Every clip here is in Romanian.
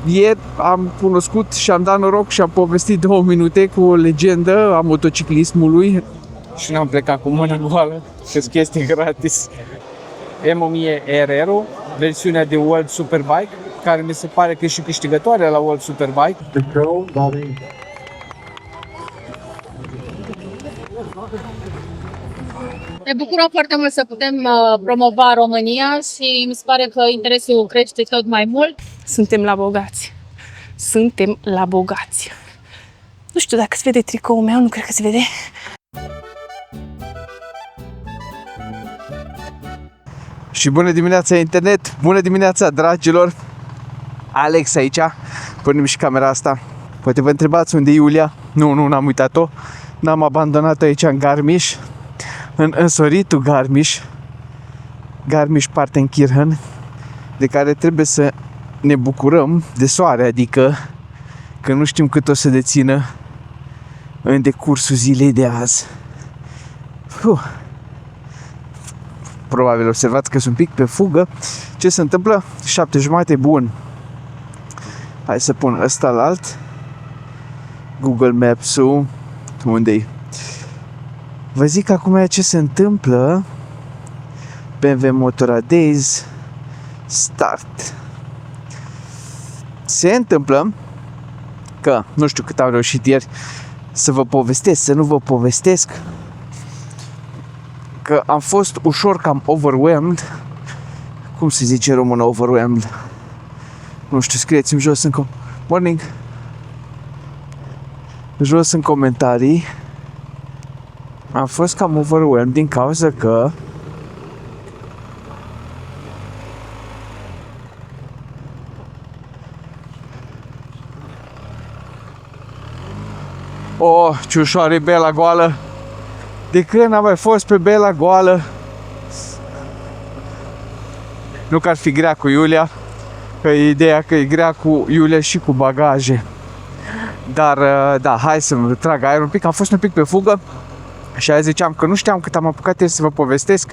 ieri am cunoscut și am dat noroc și am povestit 2 minute cu o legendă a motociclismului și n-am plecat cu mâna goală, că chestii gratis. M1000 RR, versiunea de World Superbike, care mi se pare că e și câștigătoare la World Superbike. Ne bucurăm foarte mult să putem promova România și mi se pare că interesul crește tot mai mult. Suntem la bogați. Suntem la bogați. Nu știu dacă se vede tricoul meu, nu cred că se vede. Și bună dimineața internet, bună dimineața dragilor. Alex aici, punem și camera asta. Poate vă întrebați unde e Iulia. Nu, n-am uitat-o. N-am abandonat-o aici în Garmisch, în însoritul Garmisch-Partenkirchen, de care trebuie să ne bucurăm de soare, adică că nu știm cât o să dețină în decursul zilei de azi. Probabil observați că sunt un pic pe fugă. Ce se întâmplă? 7:30, bun. Hai să pun ăsta la alt. Google Maps-ul. Unde-i? Vă zic acum ce se întâmplă. BMW Motorrad Days Start. Se întâmplă că, nu știu cât am reușit ieri să vă povestesc, să nu vă povestesc, că am fost ușor cam overwhelmed. Cum se zice în română overwhelmed? Nu știu, scrieți-mi jos în morning. Jos în comentarii. Am fost cam overwhelmed din cauza că ce ușoară e Bela goală. De când am mai fost pe Bela goală. Nu că ar fi grea cu Iulia, că e ideea că e grea cu Iulia și cu bagaje. Dar da, hai să-mi trag aer un pic. Am fost un pic pe fugă și aia ziceam că nu știam cât am apucat să vă povestesc.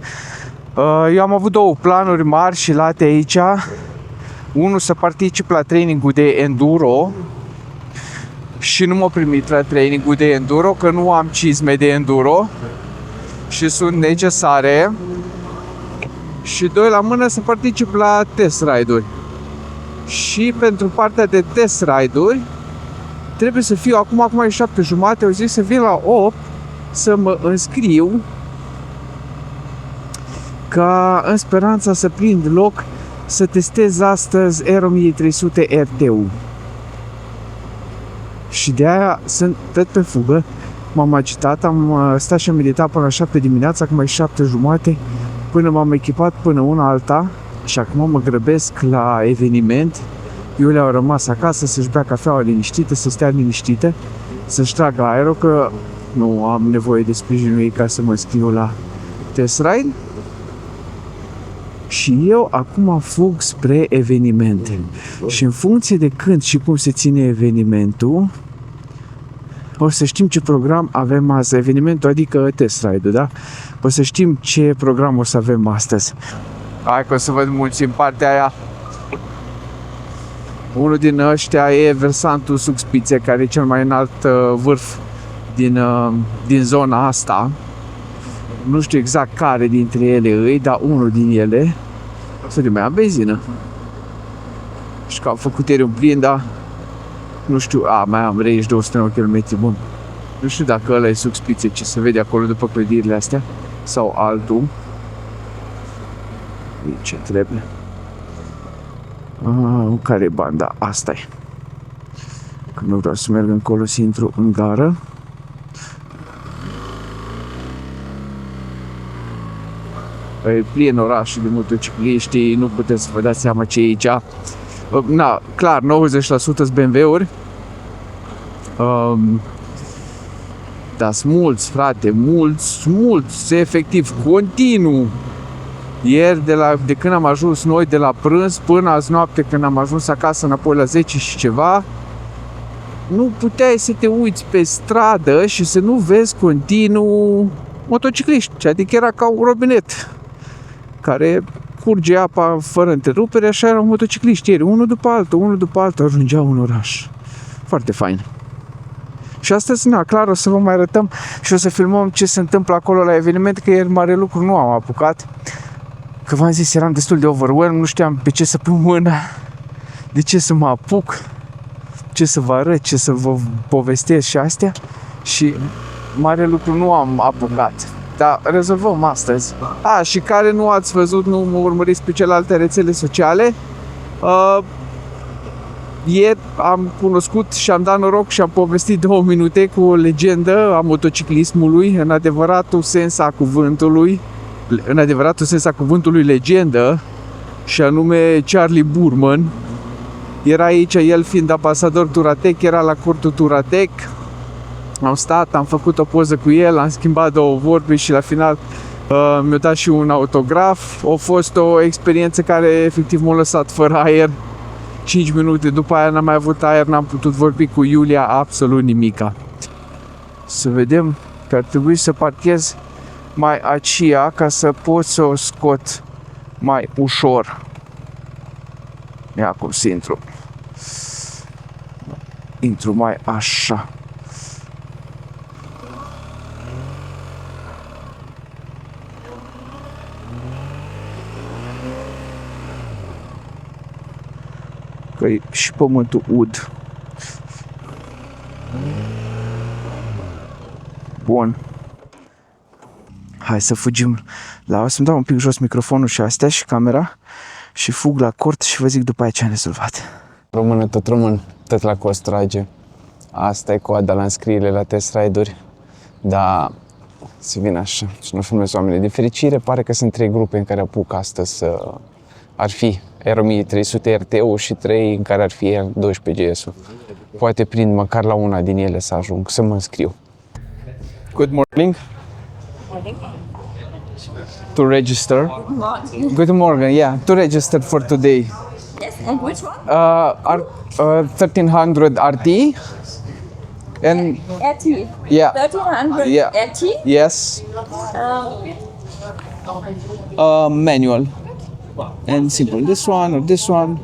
Eu am avut 2 planuri mari și late aici. Unul să particip la trainingul de enduro și nu m-a primit la trainingul de enduro, că nu am cizme de enduro și sunt necesare. Și 2 la mână să particip la test ride-uri. Și pentru partea de test ride-uri trebuie să fiu, acum e 7:30, au zis să vin la 8 să mă înscriu, ca în speranța să prind loc să testez astăzi R1300 RT-ul. Și de aia sunt tot pe fugă. M-am agitat, am stat și am meditat până la 7 dimineața, acum e 7:30, până m-am echipat până una alta și acum mă grăbesc la eveniment. Iulia a rămas acasă să-și bea cafeaua liniștită, să stea liniștită, să-și tragă aerul, că nu am nevoie de sprijinul ei ca să mă scriu la test ride. Și eu acum fug spre evenimente. Și în funcție de când și cum se ține evenimentul, o să știm ce program avem azi. Evenimentul, adică test ride-ul, da? O să știm ce program o să avem astăzi. Hai că o să văd mulți în partea aia. Unul din ăștia e Versantul Zugspitze, care e cel mai înalt vârf din zona asta. Nu știu exact care dintre ele îi, dar unul din ele. Să de mai am benzină. Și că am făcut ieri un plin, dar nu știu, mai am range 209 km, bun. Nu știu dacă ăla e Zugspitze, ce se vede acolo după clădirile astea, sau altul. Ce trebuie? Care e banda? Asta e. Că nu vreau să merg încolo, să intru în gară. E plin orașul de motocicliști, nu puteți să vă dați seama ce e aici. Na, clar, 90% sunt BMW-uri. Dar sunt mulți, frate, mulți, efectiv, continuu. Ieri, de când am ajuns noi de la prânz până azi noapte, când am ajuns acasă înapoi la 10 și ceva, nu puteai să te uiți pe stradă și să nu vezi continuu motocicliști. Adică era ca un robinet care curge apa fără întrerupere, așa erau motocicliști ieri, unul după altul ajungeau în oraș. Foarte fain. Și astăzi, clar, o să vă mai arătăm și o să filmăm ce se întâmplă acolo la eveniment, că ieri mare lucru nu am apucat. Că v-am zis, eram destul de overwhelmed, nu știam pe ce să pun mâna, de ce să mă apuc, ce să vă arăt, ce să vă povestesc și astea. Și mare lucru nu am apucat. Dar rezolvăm astăzi. Și care nu ați văzut, nu mă urmăriți pe celelalte rețele sociale. Ieri am cunoscut și am dat noroc și am povestit 2 minute cu o legendă a motociclismului, în adevăratul sens a cuvântului legendă, și anume Charlie Boorman. Era aici, el fiind ambasador Touratech, era la cortul Touratech. Am stat, am făcut o poză cu el, am schimbat 2 vorbe și la final mi-a dat și un autograf. A fost o experiență care efectiv m-a lăsat fără aer. 5 minute după aia n-am mai avut aer, n-am putut vorbi cu Iulia absolut nimica. Să vedem că ar trebui să parchez mai aceea ca să pot să o scot mai ușor. Ia cum să intru. Intru mai așa. Că e și pământul ud. Bun. Hai să fugim. O să-mi dau un pic jos microfonul și astea și camera și fug la cort și vă zic după aia ce am rezolvat. Română tot român, tot la cost trage. Asta e coada la înscrierile la test ride-uri. Dar se vine așa și nu filmez oamenii. Din fericire pare că sunt 3 grupe în care apuc astăzi să... Ar fi Aero 1300 RT-ul și 3 în care ar fi R12 GS-ul. Poate prind măcar la una din ele să ajung, să mă înscriu. Good morning. To register. Good morning. Good morning, yeah. To register for today. Yes, and which one? 1300 RT. And RT. yeah. 1300 Yeah. RT. Yes. Manual. And simple. This one or this one.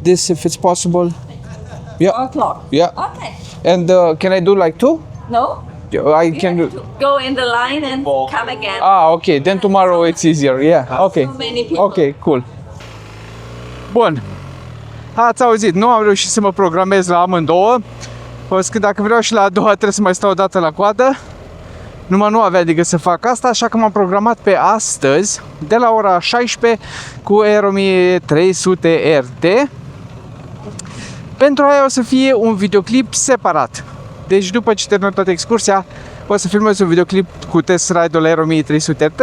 This if it's possible. Yeah. O'clock. Yeah. Okay. And can I do like 2? No? I You can have do. to go in the line and come again. Okay. Then tomorrow it's easier. Yeah. Okay. So many people. Ok, cool. Bun. Ați auzit, nu am reușit să mă programez la amândouă. Pentru că dacă vreau și la a doua trebuie să mai stau o dată la coadă. Numai nu avea de gând să fac asta, așa că m-am programat pe astăzi, de la ora 16, cu Aero 1300 RT. Pentru aia o să fie un videoclip separat. Deci după ce termin toată excursia, o să filmez un videoclip cu test ride-ul Aero 1300 RT.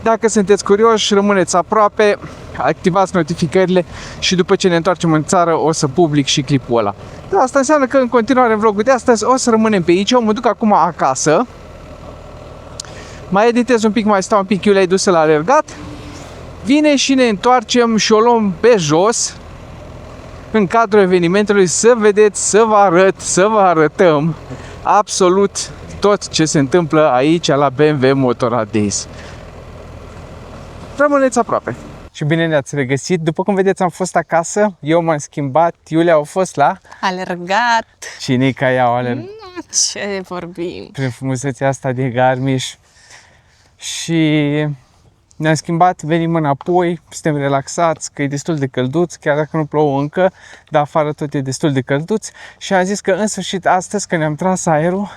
Dacă sunteți curioși, rămâneți aproape, activați notificările și după ce ne întoarcem în țară o să public și clipul ăla. Asta înseamnă că în continuare în vlogul de astăzi o să rămânem pe aici. Eu mă duc acum acasă. Mai editez un pic, mai stau un pic, Iulia e dusă la alergat. Vine și ne întoarcem și o luăm pe jos în cadrul evenimentului să vedeți, să vă arăt, să vă arătăm absolut tot ce se întâmplă aici la BMW Motorrad Days. Rămâneți aproape. Și bine ne-ați regăsit. După cum vedeți, am fost acasă, eu m-am schimbat, Iulia a fost la Alergat. Cinica, ea o alergat Ce vorbim? prin frumusețea asta de Garmisch. Și ne-am schimbat, venim înapoi, suntem relaxați, că e destul de călduț, chiar dacă nu plouă încă, dar afară tot e destul de călduț. Și am zis că în sfârșit astăzi, că ne-am tras aerul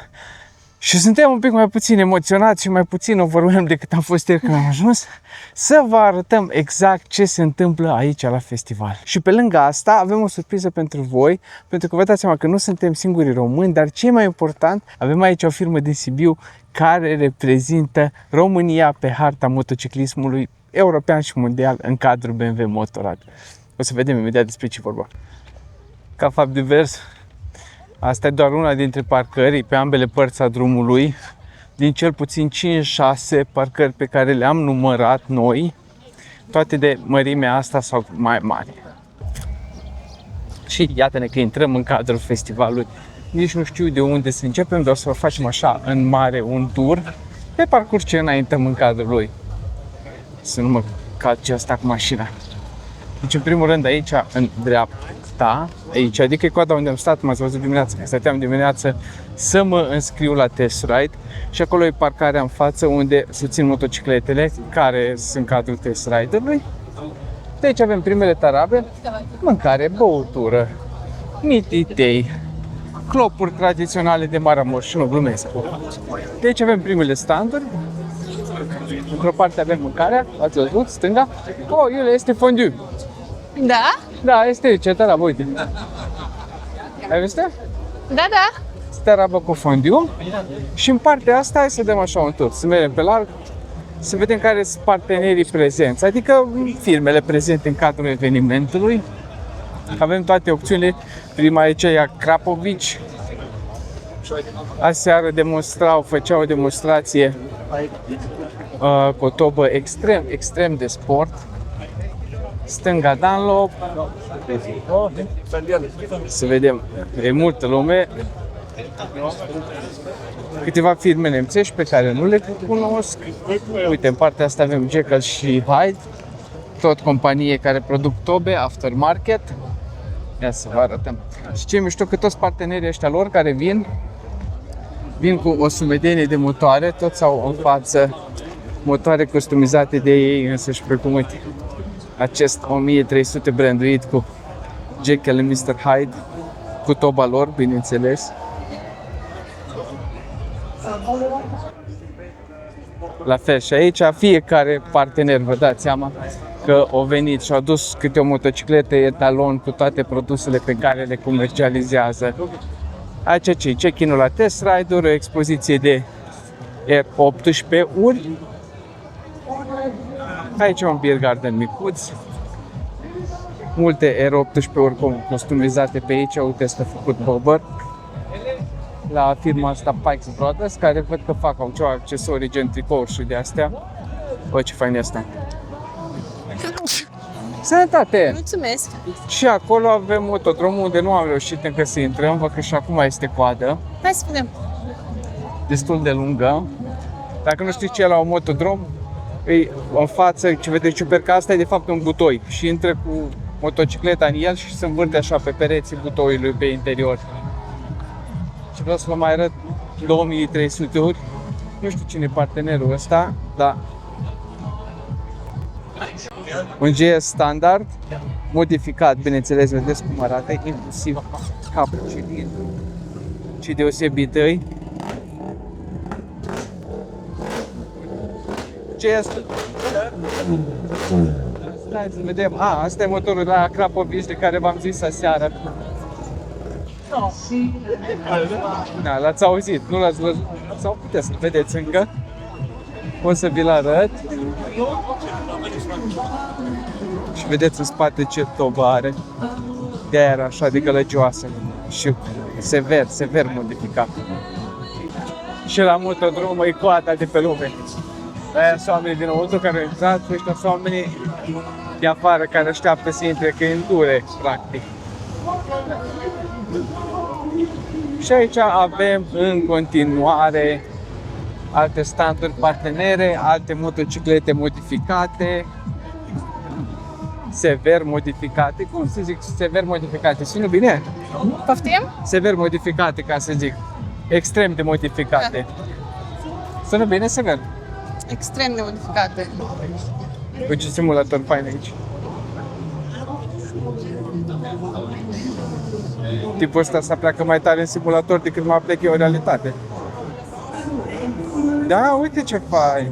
și suntem un pic mai puțin emoționați și mai puțin overwhelmed decât am fost ieri când am ajuns, să vă arătăm exact ce se întâmplă aici la festival. Și pe lângă asta avem o surpriză pentru voi, pentru că vă dați seama că nu suntem singurii români, dar ce mai important, avem aici o firmă din Sibiu care reprezintă România pe harta motociclismului european și mondial în cadrul BMW Motorrad. O să vedem imediat despre ce vorba. Ca fapt divers, asta e doar una dintre parcări pe ambele părți a drumului, din cel puțin 5-6 parcări pe care le-am numărat noi, toate de mărimea asta sau mai mari. Și iată-ne că intrăm în cadrul festivalului. Nici nu știu de unde să începem, doar să facem așa în mare un tur pe parcurs ce înaintăm în cadrul lui. Să nu mă ca aceasta cu mașina. Deci, în primul rând, aici, în dreapta, aici, adică e coada unde am stat, m-ați văzut dimineața, că stăteam dimineața să mă înscriu la test ride și acolo e parcarea în față unde se țin motocicletele care sunt cadrul test ride-ului. De aici avem primele tarabe, mâncare, băutură, mititei, clopuri tradiționale de Maramureș și nu glumesc. De aici avem primele standuri. Într-o parte avem mâncarea, ați văzut, stânga. Oh, Iulia, este fondue. Da? Da, este aici, tarabă, uite. Ai văzut? Da, da. Tarabă cu fondue. Și în partea asta, hai să dăm așa un tur, să mergem pe larg, să vedem care sunt partenerii prezenți, adică firmele prezente în cadrul evenimentului. Avem toate opțiunile. Prima aici e Krapovici. Aseară făceau o demonstrație cu o tobă extrem de sport. Stânga Dunlop. Să vedem, e multă lume. Câteva firme nemțești pe care nu le cunosc. Uite, în partea asta avem Jekyll și Hyde, tot companie care produc tobe, aftermarket. Ia să vă arătăm. Și ce mișto că toți partenerii ăștia lor care vin cu o sumedenie de motoare, toți au în față motoare customizate de ei însăși, precum uite, acest 1300 branduit cu Jekyll and Mr. Hyde, cu toba lor, bineînțeles. La fel și aici, fiecare partener, vă dați seama că au venit și au dus câte o motocicletă etalon cu toate produsele pe care le comercializează. Aici ce? Check-in-ul la test ride-uri, o expoziție de R18-uri. Aici un beer garden micuț. Multe R18-uri customizate pe aici, uite, este făcut bobber. La firma asta Pikes Brothers, care văd că au ceva accesorii gen tricouri și de astea. Bă, ce fain e asta! Sănătate! Mulțumesc. Și acolo avem motodromul unde nu am reușit încă să intrăm, văd că și acum este coadă. Hai să vedem. Destul de lungă. Dacă nu știți ce e la un motodrom, e în față, ce vedeți ciuperca asta e de fapt un butoi și intră cu motocicleta în el și se învârte așa pe pereții butoiului pe interior. Și vreau să vă mai arăt 2300 uri. Nu știu cine e partenerul ăsta, dar un GS standard, modificat, bineînțeles, vedeți cum arată, inclusiv capul cilindru, ce deosebit îi. Ce este? Stai să vedem. Asta e motorul la Krapovici de care v-am zis aseară. Da, l-ați auzit, nu l-ați văzut? Sau puteți să-l vedeți încă. O să vi-l arăt. Și vedeți în spate ce tobă are. De-aia era așa de gălăgioasă și sever modificat. Și la motodrom e coada de pe lume. Aia sunt oamenii dinăuntru care au intrat, ăștia sunt oamenii de afară care așteaptă să intre, că e în dure, practic. Și aici avem în continuare alte standuri partenere, alte motociclete modificate, sever modificate. Cum să zic sever modificate? Sună bine? Poftim? Sever modificate, ca să zic. Extrem de modificate. Sună bine sever? Extrem de modificate. Uite ce simulator fain aici. Tipul ăsta se pleacă mai tare în simulator decât mă plec eu în realitate. Da, uite ce fain.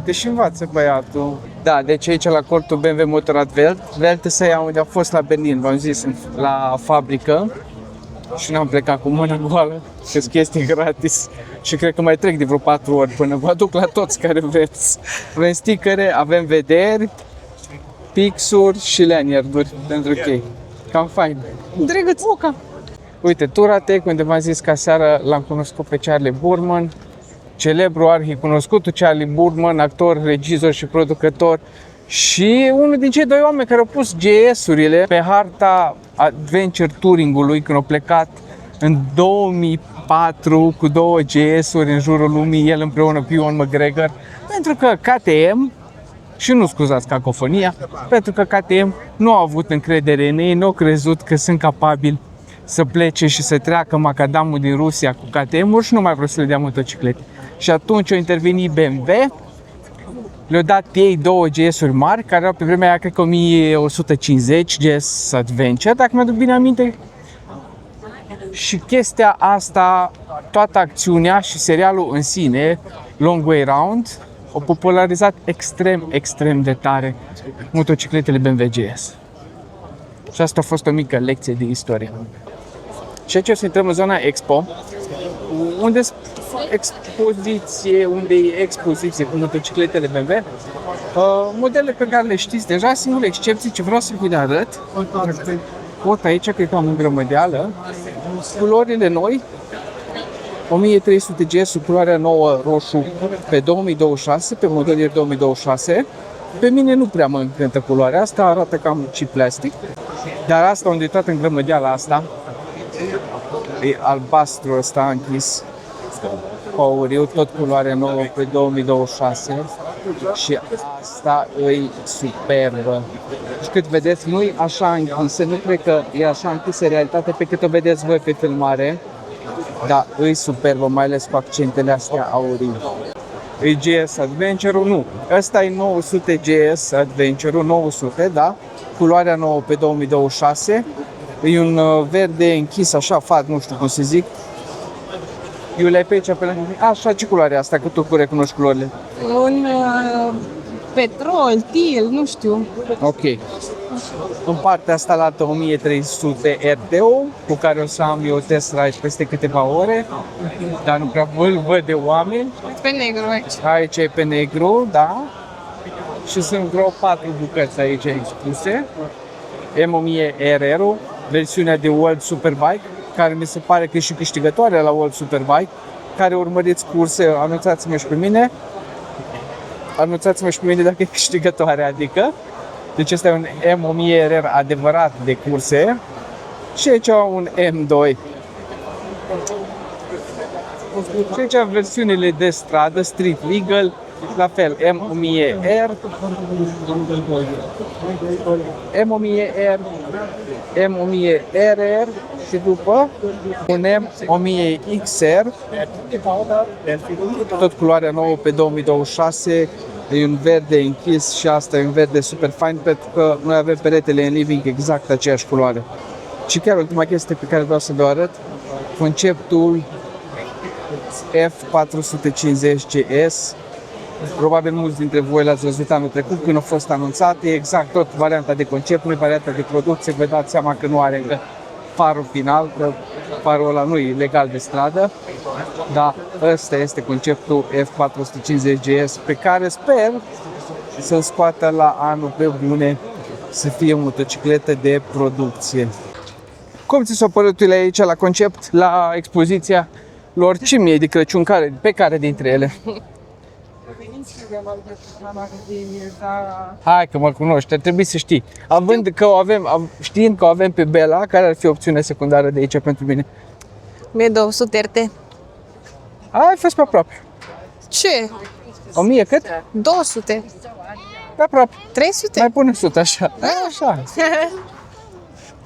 Te și învață băiatul. Da, deci aici la cortul BMW Motorrad Welt să iau unde a fost la Berlin, v-am zis, la fabrică. Și n-am plecat cu mâna goală, sunt chestii gratis. Și cred că mai trec de vreo 4 ori până vă aduc la toți care vreți. Avem stickere, avem vederi, pixuri și lanyarduri pentru chei. Cam fain. Drăguț. Uite, Touratech, unde v-am zis că aseară l-am cunoscut pe Charlie Boorman, celebru arhi-cunoscutul Charlie Boorman, actor, regizor și producător. Și unul din cei doi oameni care au pus GS-urile pe harta Adventure Touring-ului când au plecat în 2004 cu 2 GS-uri în jurul lumii, el împreună cu Ewan McGregor, pentru că KTM și nu scuzați cacofonia, pentru că KTM nu a avut încredere în ei, nu au crezut că sunt capabili să plece și să treacă macadamul din Rusia cu KTM-uri și nu mai vreau să le dea motociclete. Și atunci a intervenit BMW, le-au dat ei 2 GS-uri mari, care erau pe vremea aia, cred că 1150 GS Adventure, dacă mi-aduc bine aminte. Și chestia asta, toată acțiunea și serialul în sine, Long Way Round, au popularizat extrem de tare motocicletele BMW GS. Și asta a fost o mică lecție de istorie. Și aici o să intrăm în zona Expo, unde e expoziție cu motocicletele BMW, modele pe care le știți deja, singurele excepții ce vreau să vi le arăt, pot aici, cred că am în grămădeală, culorile noi, 1300 GS, culoarea nouă roșu pe 2026, pe modelier 2026. Pe mine nu prea mă încântă culoarea asta, arată cam cheap plastic, dar asta unde e toată în grămădeala asta, e albastru ăsta închis, auriu, tot culoare nouă pe 2026 și asta e superbă. Și cât vedeți, nu e așa închisă, nu cred că e așa închisă în realitate pe cât o vedeți voi pe filmare, dar e superbă, mai ales cu accentele astea aurii. E GS Adventure-ul, nu, ăsta e 900 GS Adventure-ul, 900, da, culoarea nouă pe 2026, e un verde închis așa, fat, nu știu cum să zic. Iulia, pe aici, pe lângă mine. Așa, ce culoare asta, că tu recunoști culorile? Un petrol, til, nu știu. Ok. În partea asta lată 1300 RTO, cu care o să am eu test ride peste câteva ore, dar nu prea îl văd de oameni. Pe negru aici. Aici e pe negru, da. Și sunt vreo 4 bucăți aici expuse. M1000 RR-ul, versiunea de World Superbike, care mi se pare că e și câștigătoare la World Superbike, care urmăriți curse, anunțați-mă și pe mine. Anunțați-mă și pe mine dacă e câștigătoare, adică. Deci ăsta e un M1000 RR adevărat de curse. Și aici un M2. Și aici versiunile de stradă, Street Legal, la fel, M1000R, M1000R, M1000RR și după un M1000XR, tot culoarea nouă pe 2026, e un verde închis și asta e un verde super fain pentru că noi avem peretele în living exact aceeași culoare. Și chiar ultima chestie pe care vreau să vă arăt, conceptul F450GS. Probabil mulți dintre voi l-ați văzut anul trecut când a fost anunțat, e exact tot varianta de concept, nu varianta de producție, vă dați seama că nu are încă farul final, că farul ăla nu e legal de stradă, dar ăsta este conceptul F450GS pe care sper să-l scoată la anul pe bune, să fie o motocicletă de producție. Cum ți s-a părut aici la concept, la expoziția lor? Ce mie de Crăciun, pe care dintre ele? Hai că mă cunoști, ar trebui să știi. Știind că o avem pe Bella, care ar fi opțiunea secundară de aici pentru mine? 1200 RT. Ai fost pe aproape. Ce? 1000 cât? 200. Pe aproape. 300? Mai pune 100 așa. Așa.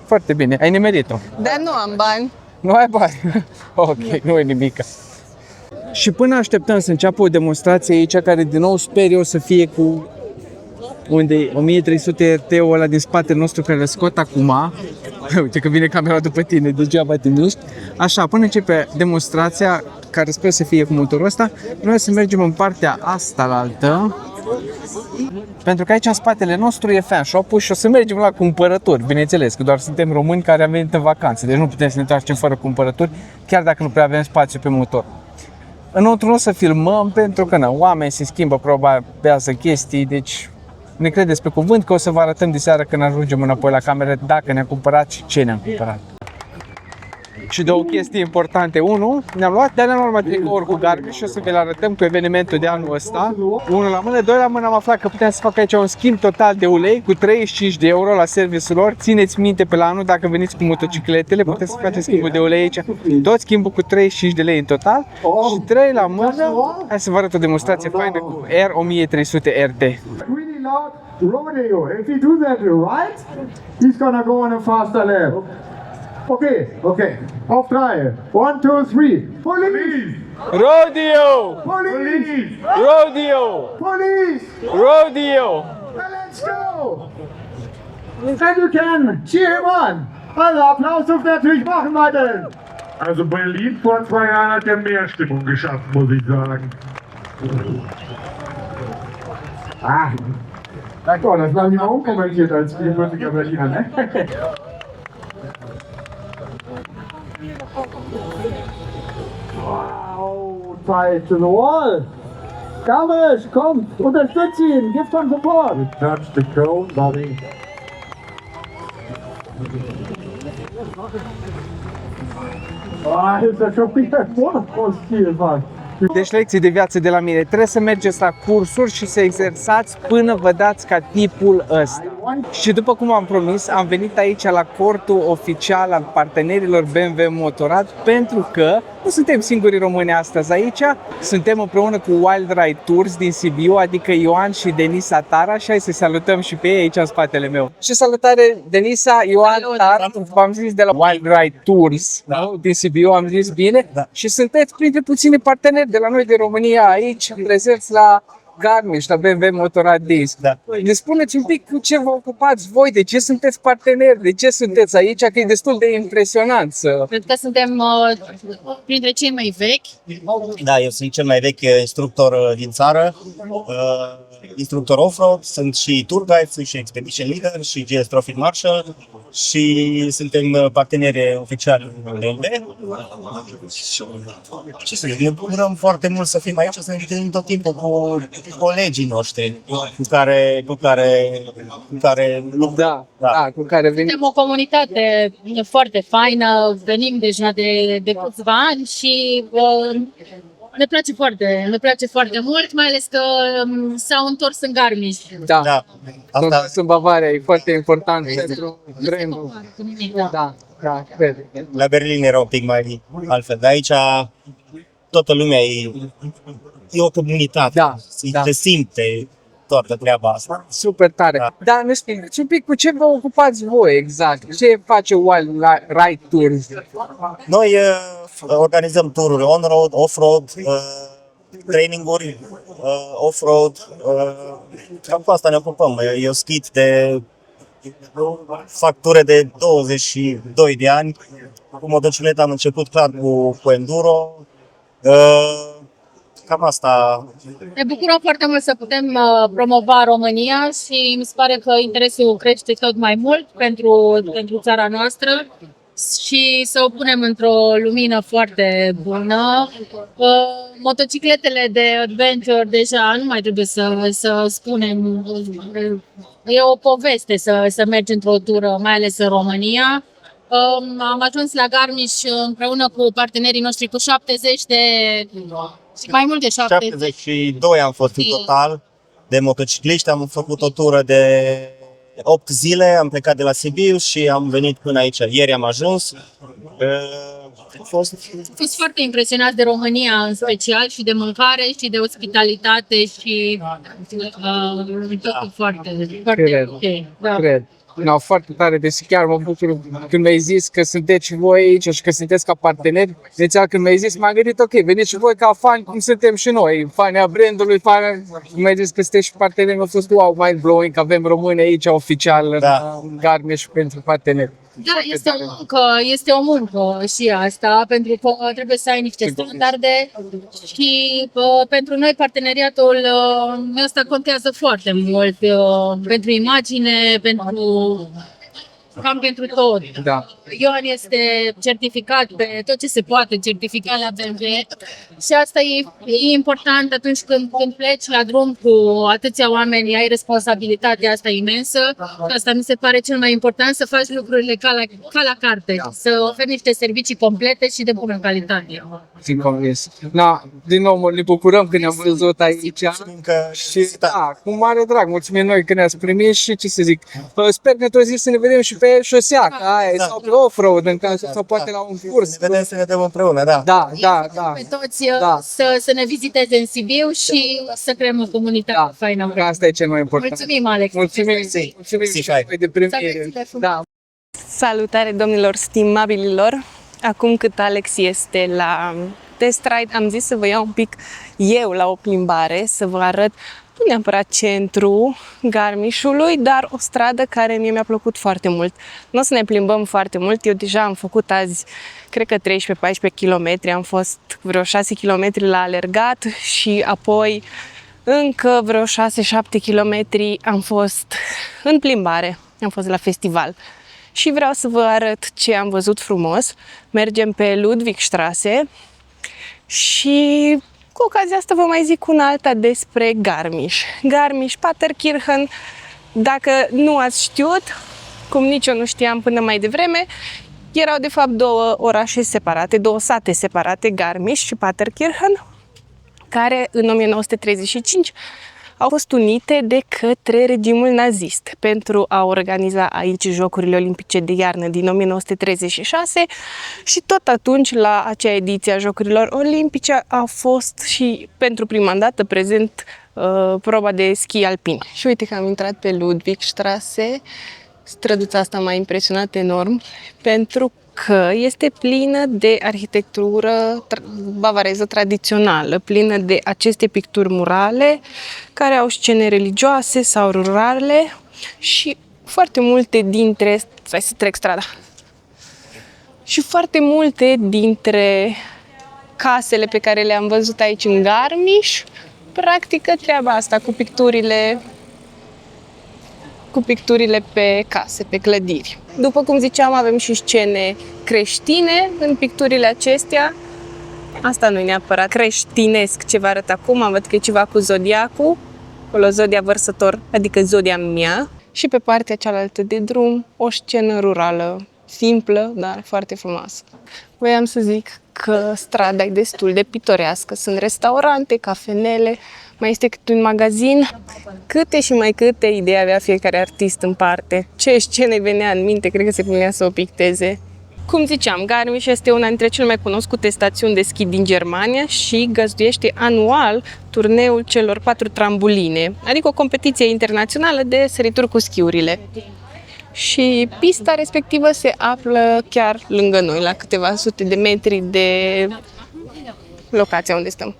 Foarte bine, ai nimerit-o. Dar nu am bani. Nu ai bani. Ok, nu e nimic. Și până așteptăm să înceapă o demonstrație aici, care din nou sper eu să fie cu unde e 1300 RT-ul ăla din spatele nostru care îl scot acum. Uite că vine camera după tine, degeaba te miști. Așa, până începe demonstrația, care sper să fie cu motorul ăsta, noi să mergem în partea asta la altă. Pentru că aici în spatele nostru e fan shop-ul și o să mergem la cumpărături, bineînțeles, că doar suntem români care am venit în vacanță, deci nu putem să ne întoarcem fără cumpărături, chiar dacă nu prea avem spațiu pe motor. Înăuntru nu o să filmăm pentru că oamenii se schimbă, probabil chestii, deci ne credeți pe cuvânt că o să vă arătăm de seară când ajungem înapoi la cameră dacă ne-am cumpărat și ce ne-am cumpărat. Și două chestii importante. Unu, ne-am luat de-aia tricouri cu Garmin și o să vi le arătăm cu evenimentul de anul ăsta. Unul la mână, doi la mână am aflat că putem să fac aici un schimb total de ulei cu 35 de euro la serviciul lor. Țineți minte pe la anul, dacă veniți cu motocicletele, puteți să faceți schimbul de ulei aici. Tot schimbul cu 35 de lei în total. Și 3 la mână, hai să vă arăt o demonstrație faină cu R1300 RT. really loud rodeo. If you do that right, he's gonna go on a faster lap. Okay. Auf drei. 1, 2, 3. Police! Rodeo! Police! Rodeo! Police! Rodeo! Now let's go! And you can cheer him on. Also Applaus dürft ihr natürlich machen, Leute. Also Berlin vor 2 Jahren hat ja mehr Stimmung geschafft, muss ich sagen. Na komm, das bleiben wir mal unkommentiert als gebürtiger Berliner, ne? Wow, tight to the wall. Garmisch, komm, unterstütz ihn, give some support. Touch the cone, buddy. Ist das schon wieder ein Monopost-Stil, Mann. Deci lecții de viață de la mine. Trebuie să mergeți la cursuri și să exersați până vă dați ca tipul ăsta. Și după cum am promis, am venit aici la cortul oficial al partenerilor BMW Motorrad pentru că nu suntem singurii români astăzi aici, suntem împreună cu Wild Ride Tours din Sibiu, adică Ioan și Denisa Tara și hai să salutăm și pe ei aici în spatele meu. Și salutare Denisa, Ioan, Tara, v-am zis de la Wild Ride Tours, da? Din Sibiu, am zis bine, și sunteți printre puțini parteneri de la noi de România aici, prezenți la Garmisch, la BMW Motorrad Days. Da. Ne spuneți un pic cu ce vă ocupați voi, de ce sunteți parteneri, de ce sunteți aici, că e destul de impresionant să... Cred că suntem printre cei mai vechi. Da, eu sunt cel mai vechi instructor din țară, instructor off-road, sunt și tour guide, sunt și expedition leader și GS Profit Marshal și suntem parteneri oficiali BMW. Ce să zic, ne bucurăm foarte mult să fim aici, să ne întâlnim tot timpul cu colegii noștri cu care cu care venim. Suntem o comunitate foarte faină, venim deja de câțiva ani și ne place foarte mult, mai ales că s-au întors în Garmisch. Da. Asta Sunt Bavaria, e foarte important pentru brandul. Da, cred. la Berlin era un pic mai altfel, dar aici toată lumea e o comunitate, se simte toată treaba asta. Super tare. Dar ne spuneți un pic cu ce vă ocupați voi exact? Ce face Wild Ride Tours? Noi organizăm tururi on-road, off-road, traininguri, off-road, cam cu asta ne ocupăm. Eu schid de factură de 22 de ani. Cu motocicleta am început clar cu enduro. Cam asta. Ne bucurăm foarte mult să putem promova România și mi se pare că interesul crește tot mai mult pentru țara noastră și să o punem într-o lumină foarte bună. Motocicletele de adventure deja nu mai trebuie să spunem. E o poveste să mergi într-o tură, mai ales în România. Am ajuns la Garmisch împreună cu partenerii noștri cu 70 de... mai mult de 70. 72 am fost în total de motocicliști, am făcut o tură de 8 zile, am plecat de la Sibiu și am venit până aici. Ieri am ajuns. Am fost foarte impresionați de România în special și de mâncare și de ospitalitate și totul foarte ok. Da. Cred. No, foarte tare, deci chiar mă bucur când mi-ai zis că sunteți voi aici și că sunteți ca parteneri. Deci când mi-ai zis, m-am gândit, ok, veniți și voi ca fani, cum suntem și noi, fani a brandului, fani, mi-ai zis că sunteți și parteneri, mi-a fost wow, mind-blowing, că avem români aici oficial în Garmisch pentru parteneri. Da, este o muncă și asta, pentru că trebuie să ai niște standarde și pentru noi parteneriatul ăsta contează foarte mult pentru imagine, cam pentru tot. Da. Ioan este certificat pe tot ce se poate certifica la BMW și asta e important atunci când pleci la drum cu atâția oameni, ai responsabilitatea asta imensă. Asta mi se pare cel mai important, să faci lucrurile ca la carte, să oferi niște servicii complete și de bună calitate. Sunt convins. Da, din nou ne bucurăm că ne-am văzut aici și da, cu mare drag, mulțumim noi că ne-ați primit și ce să zic, sper că într-o zi să ne vedem și pe pe șosea, ca aia, Da. sau pe off-road, în caz, sau poate la un curs. Să vedem împreună, da. Da, da, da. Pe toți Da. să ne viziteze în Sibiu și să creăm o comunitate Da. faină. Asta e cel mai important. Mulțumim, Alex! Mulțumim, mulțumim Si, și de Să primire. aveți zile frumoase. Da. Salutare, domnilor stimabililor! Acum cât Alex este la test ride, am zis să vă iau un pic eu la o plimbare, să vă arăt nu neapărat centru Garmișului, dar o stradă care mie mi-a plăcut foarte mult. Nu o să ne plimbăm foarte mult, eu deja am făcut azi, cred că 13-14 km, am fost vreo 6 km la alergat și apoi încă vreo 6-7 km am fost în plimbare, am fost la festival. Și vreau să vă arăt ce am văzut frumos. Mergem pe Ludwigstraße și cu ocazia asta vă mai zic una alta despre Garmisch. Garmisch-Partenkirchen, dacă nu ați știut, cum nici eu nu știam până mai devreme, erau de fapt două orașe separate, două sate separate, Garmisch și Partenkirchen, care în 1935 au fost unite de către regimul nazist pentru a organiza aici Jocurile Olimpice de Iarnă din 1936 și tot atunci la acea ediție a Jocurilor Olimpice a fost și pentru prima dată prezent proba de schi alpin. Și uite că am intrat pe Ludwigstraße, străduța asta m-a impresionat enorm pentru că este plină de arhitectură bavareză tradițională, plină de aceste picturi murale care au scene religioase sau rurale și foarte multe dintre... Stai să trec strada. Și foarte multe dintre casele pe care le-am văzut aici în Garmisch practică treaba asta cu picturile pe case, pe clădiri. După cum ziceam, avem și scene creștine în picturile acestea. Asta nu e neapărat creștinesc ce vă arăt acum, văd că e ceva cu zodiacul, acolo zodia vărsător, adică zodia mea. Și pe partea cealaltă de drum, o scenă rurală, simplă, dar foarte frumoasă. Voiam să zic că strada e destul de pitorească, sunt restaurante, cafenele, mai este câte un magazin. Câte și mai câte idei avea fiecare artist în parte. Ce scene venea în minte, cred că se punea să o picteze. Cum ziceam, Garmisch este una dintre cele mai cunoscute stațiuni de schi din Germania și găzduiește anual turneul celor 4 trambuline, adică o competiție internațională de sărituri cu schiurile. Și pista respectivă se află chiar lângă noi, la câteva sute de metri de locația unde stăm.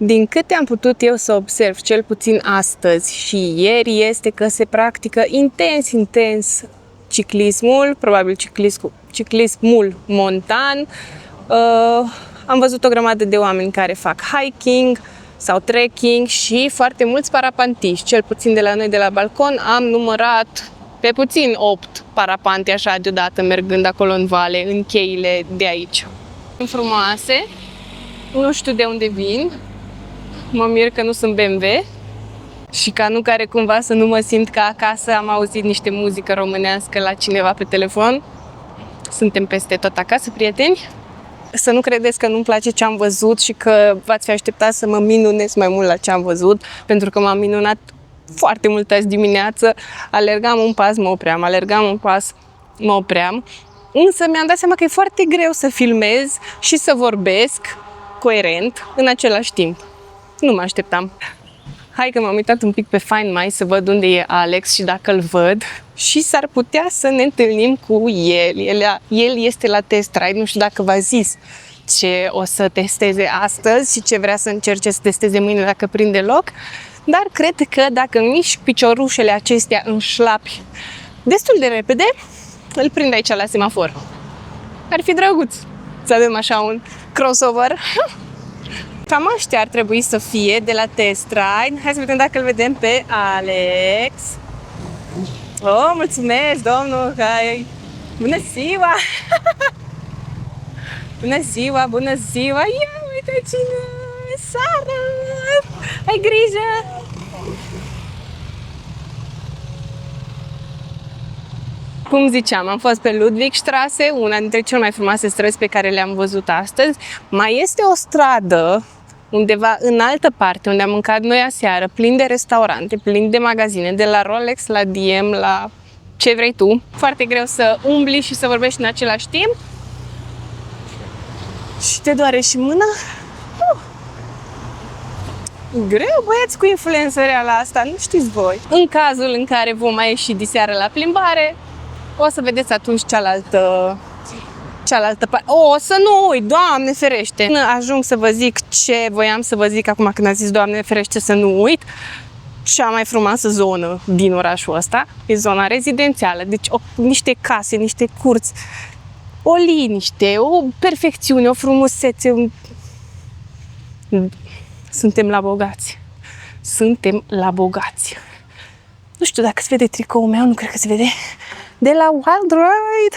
Din câte am putut eu să observ, cel puțin astăzi și ieri, este că se practică intens ciclismul, probabil ciclismul montan. Am văzut o grămadă de oameni care fac hiking sau trekking și foarte mulți parapantiști. Cel puțin de la noi, de la balcon, am numărat pe puțin 8 parapante așa deodată, mergând acolo în vale, în cheile de aici. Sunt frumoase, nu știu de unde vin, mă mir că nu sunt BMW și ca nu care cumva să nu mă simt ca acasă, am auzit niște muzică românească la cineva pe telefon. Suntem peste tot acasă, prieteni. Să nu credeți că nu-mi place ce am văzut și că v-ați fi așteptat să mă minunez mai mult la ce am văzut, pentru că m-am minunat foarte mult azi dimineață. Alergam un pas, mă opream, alergam un pas, mă opream. Însă mi-am dat seama că e foarte greu să filmez și să vorbesc coerent în același timp. Nu mă așteptam. Hai că m-am uitat un pic pe Find My să văd unde e Alex și dacă îl văd și s-ar putea să ne întâlnim cu el. El este la test ride, nu știu dacă v-a zis ce o să testeze astăzi și ce vrea să încerce să testeze mâine dacă prinde loc, dar cred că dacă mișc piciorușele acestea în șlapi destul de repede, îl prind aici la semafor. Ar fi drăguț să avem așa un crossover. Cam ăștia ar trebui să fie de la test ride. Hai să vedem dacă îl vedem pe Alex. Oh, mulțumesc, domnul! Hai. Bună ziua! Bună ziua, bună ziua! Ia uite cine! Sara! Ai grijă! Cum ziceam, am fost pe Ludwigstraße, una dintre cele mai frumoase străzi pe care le-am văzut astăzi. Mai este o stradă undeva în altă parte, unde am mâncat noi aseară, plin de restaurante, plin de magazine, de la Rolex, la DM, la ce vrei tu. Foarte greu să umbli și să vorbești în același timp. Și te doare și mâna. Greu, băieți, cu influențărea la asta, nu știți voi. În cazul în care vom mai ieși diseară la plimbare, o să vedeți atunci cealaltă parte. O, să nu uit, Doamne ferește! Până ajung să vă zic ce voiam să vă zic acum când am zis Doamne ferește să nu uit, cea mai frumoasă zonă din orașul ăsta e zona rezidențială. Deci niște case, niște curți, o liniște, o perfecțiune, o frumusețe. Suntem la bogați. Suntem la bogați. Nu știu dacă se vede tricoul meu, nu cred că se vede. De la Wild Ride.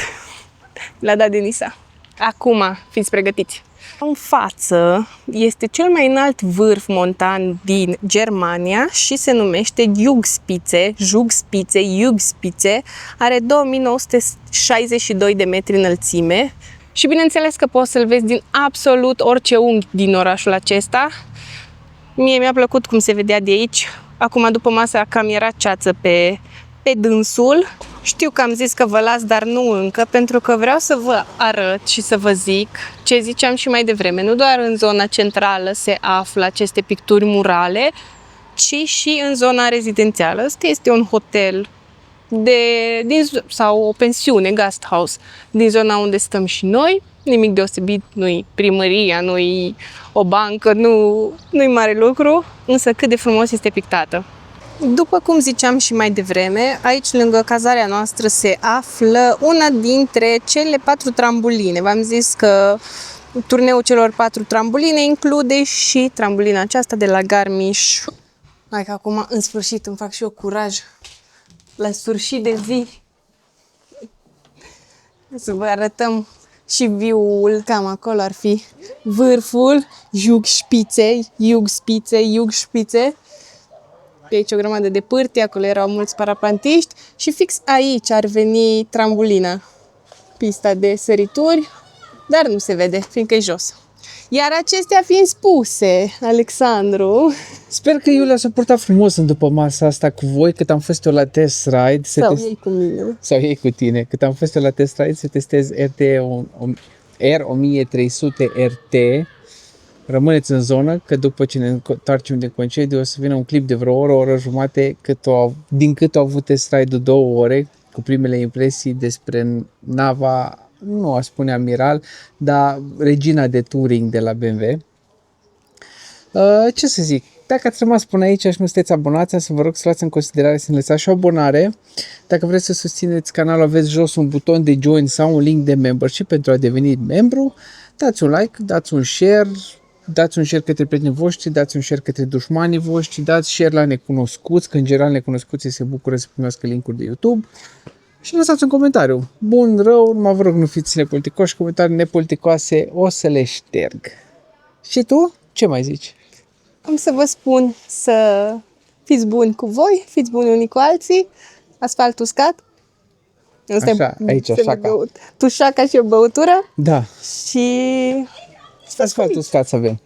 L-a dat Denisa. Acum, fiți pregătiți. În față este cel mai înalt vârf montan din Germania și se numește Zugspitze. Are 2962 de metri înălțime și bineînțeles că poți să-l vezi din absolut orice unghi din orașul acesta. Mie mi-a plăcut cum se vedea de aici. Acum, după masă, cam era ceață pe dânsul. Știu că am zis că vă las, dar nu încă, pentru că vreau să vă arăt și să vă zic ce ziceam și mai devreme. Nu doar în zona centrală se află aceste picturi murale, ci și în zona rezidențială. Asta este un hotel sau o pensiune, guest house, din zona unde stăm și noi. Nimic deosebit, nu-i primăria, nu-i o bancă, nu-i mare lucru, însă cât de frumos este pictată. După cum ziceam și mai devreme, aici lângă cazarea noastră se află una dintre cele 4 trambuline. V-am zis că turneul celor 4 trambuline include și trambolina aceasta de la Garmisch. Hai că acum, în sfârșit, îmi fac și eu curaj la sfârșit de zi să vă arătăm și view-ul, cam acolo ar fi vârful Zugspitze. Pe aici o grămadă de pârti, acolo erau mulți paraplantiști și fix aici ar veni trambolina, pista de sărituri, dar nu se vede, fiindcă e jos. Iar acestea fiind spuse, Alexandru... Sper că Iulia s-a purtat frumos în după masa asta cu voi, cât am fost eu la test ride. Sau ei cu mine. Sau ei cu tine. Cât am fost eu la test ride să testez R1300 RT. Rămâneți în zonă, că după ce ne întoarcem de concediu o să vină un clip de vreo oră jumate, din cât au avut test ride-ul 2 ore, cu primele impresii despre nava, nu a spune Amiral, dar regina de touring de la BMW. Ce să zic, dacă ați rămas până aici și nu sunteți abonați, să vă rog să luați în considerare să ne lăsați și o abonare. Dacă vreți să susțineți canalul, aveți jos un buton de join sau un link de membership pentru a deveni membru. Dați un like, dați un share, dați un share către prietenii voștri, dați un share către dușmanii voștri, dați share la necunoscuți, că în general necunoscuții se bucură să primească link-uri de YouTube. Și lăsați un comentariu. Bun, rău, vă rog, nu fiți nepoliticoși, comentarii nepoliticoase o să le șterg. Și tu? Ce mai zici? Am să vă spun să fiți buni cu voi, fiți buni unii cu alții, asfalt uscat. Așa, aici, așa. Tușaca și o băutură. Da. Și... Asfalt uscat să avem.